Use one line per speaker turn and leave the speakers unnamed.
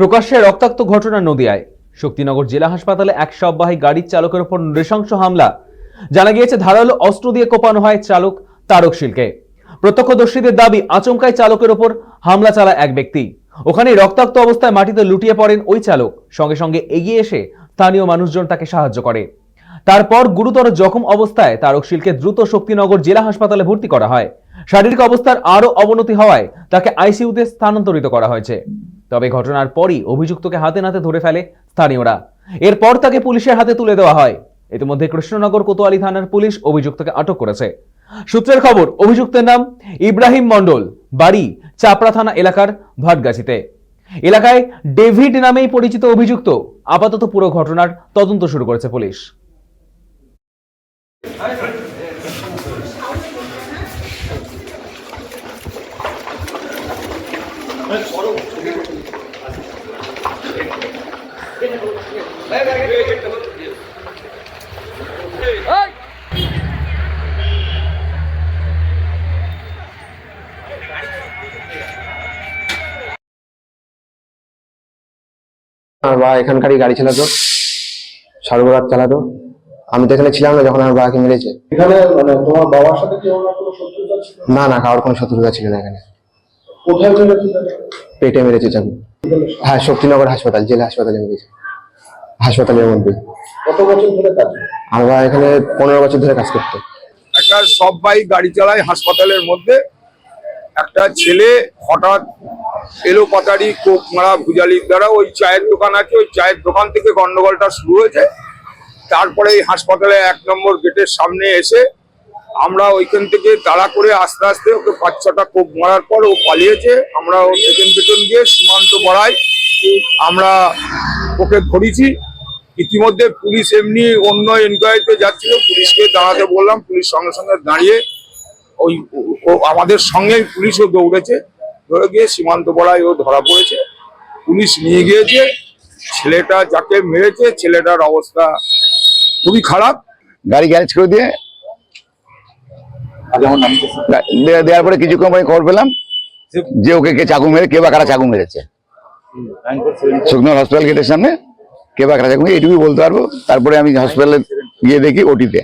প্রকাশ্যে রক্তাক্ত ঘটনা নদিয়ায়। শক্তিনগর জেলা হাসপাতালে এক শববাহী গাড়ির চালকের উপর নৃশংস হামলা। জানা গিয়েছে ধারালো অস্ত্র দিয়ে কোপানো হয় চালক তারকশীলকে। প্রত্যক্ষদর্শীদের দাবি, আচমকায় চালকের উপর হামলা চালায় এক ব্যক্তি। ওখানে রক্তাক্ত অবস্থায় মাটিতে লুটিয়ে পড়েন ওই চালক। সঙ্গে সঙ্গে এগিয়ে এসে স্থানীয় মানুষজন তাকে সাহায্য করে। তারপর গুরুতর জখম অবস্থায় তারকশীলকে দ্রুত শক্তিনগর জেলা হাসপাতালে ভর্তি করা হয়। শারীরিক অবস্থার আরও অবনতি হওয়ায় তাকে আইসিইউতে স্থানান্তরিত করা হয়েছে। তবে ঘটনার পরই অভিযুক্তকে হাতে নাতে ধরে ফেলে স্থানীয়রা। এরপর তাকে পুলিশের হাতে তুলে দেওয়া হয়। ইতিমধ্যে কৃষ্ণনগর কোতোয়ালি থানার পুলিশ অভিযুক্তকে আটক করেছে। সূত্রের খবর, অভিযুক্তের নাম ইব্রাহিম মণ্ডল, বাড়ি চাপড়া থানা এলাকার ভাটগাছিতে। এলাকায় ডেভিড নামেই পরিচিত অভিযুক্ত। আপাতত পুরো ঘটনার তদন্ত শুরু করেছে পুলিশ।
আমার বাবা এখানকারই গাড়ি চালাতো, সর্বরাত চালাতো। আমি তো এখানে ছিলাম না যখন আমার বাবাকে মেরেছে।
এখানে মানে তোমার বাবার সাথে কি ওনার কোনো শত্রুতা ছিল?
না না, কারোর কোনো শত্রুতা ছিল না এখানে।
কোথায় মেরেছে?
পেটে মেরেছে চাকু। হ্যাঁ, শক্তিনগর হাসপাতাল, জেলা হাসপাতালে মেরেছে, হাসপাতালের মধ্যে।
কত বছর ধরে কাজ?
আমার বাবা এখানে 15 বছর ধরে কাজ করতো।
একটা সববাই গাড়ি চালায় হাসপাতালের মধ্যে। একটা ছেলে হঠাৎ এলো পাতারি কোপ মারা ভুজালির দ্বারা। ওই চায়ের দোকান আছে, ওই চায়ের দোকান থেকে গন্ডগোলটা শুরু হয়েছে। তারপরে এই হাসপাতালে 1 নম্বর গেটের সামনে এসে আমরা ওইখান থেকে তাড়া করে আস্তে আস্তে ওকে 5-6টা কোপ মারার পর ও পালিয়েছে। আমরা ওর পেছন গিয়ে সীমান্ত বড়াই আমরা ওকে ধরেছি। ইতিমধ্যে পুলিশ এমনি অন্য এনকোয়ারিতে যাচ্ছিল, পুলিশকে দাঁড়াতে বললাম, পুলিশ সঙ্গে সঙ্গে দাঁড়িয়ে ওই আমাদের সঙ্গে পুলিশও দৌড়েছে, ধরে গিয়ে সীমান্ত বড়াই ও ধরা পড়েছে। পুলিশ নিয়ে গিয়েছে। ছেলেটা যাকে মেরেছে ছেলেটার অবস্থা খুবই খারাপ।
গাড়ি গ্যারেজ করে দিয়ে দেওয়ার পরে কিছুক্ষণ পরে খবর পেলাম যে ওকে কে চাকু মেরে, কে বা কারা চাকু মেরেছে। শুকনো হসপিটাল গেটের সামনে কে বা কারা চাকু মেরে, এটুকুই বলতে পারবো। তারপরে আমি হসপিটালে গিয়ে দেখি ওটিতে